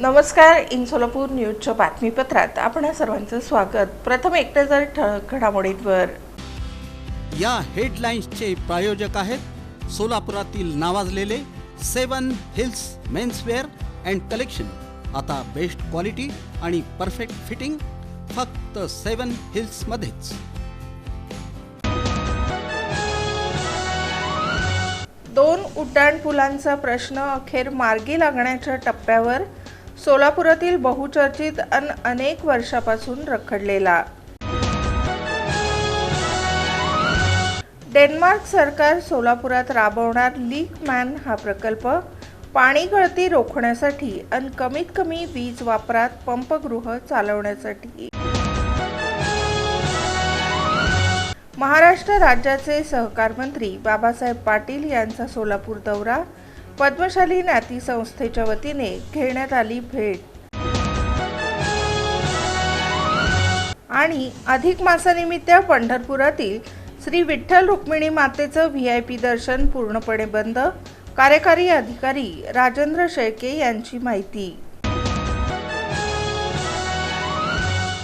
नमस्कार. इन सोलापूर न्यूजच्या बातमीपत्रात आपण सर्वांचं स्वागत. प्रथम एक नजर ठळक घडामोडींवर. या हेडलाईन्सचे प्रायोजक आहेत सोलापुरातील नावाजलेले 7 हिल्स मेन्सवेअर अँड कलेक्शन. आता बेस्ट क्वालिटी आणि परफेक्ट फिटिंग फक्त 7 हिल्स मध्येच. दोन उड्डाणपुलांचा प्रश्न अखेर मार्गी लागण्याच्या टप्प्यावर. सोलापुरातील बहुचर्चित अनेक वर्षापासून रखडलेला. डेन्मार्क सरकार सोलापुरात राबवणार लीक मॅन हा प्रकल्प. पाणी गळती रोखण्यासाठी आणि कमीत कमी वीज वापरात पंपगृह चालवण्यासाठी. महाराष्ट्र राज्याचे सहकार मंत्री बाबासाहेब पाटील यांचा सोलापूर दौरा. पद्मशाली नाती संस्थेच्या वतीने घेण्यात आली भेट. आणि अधिक मासानिमित्त पंढरपुरातील श्री विठ्ठल रुक्मिणी मातेचं VIP दर्शन पूर्णपणे बंद. कार्यकारी अधिकारी राजेंद्र शेळके यांची माहिती.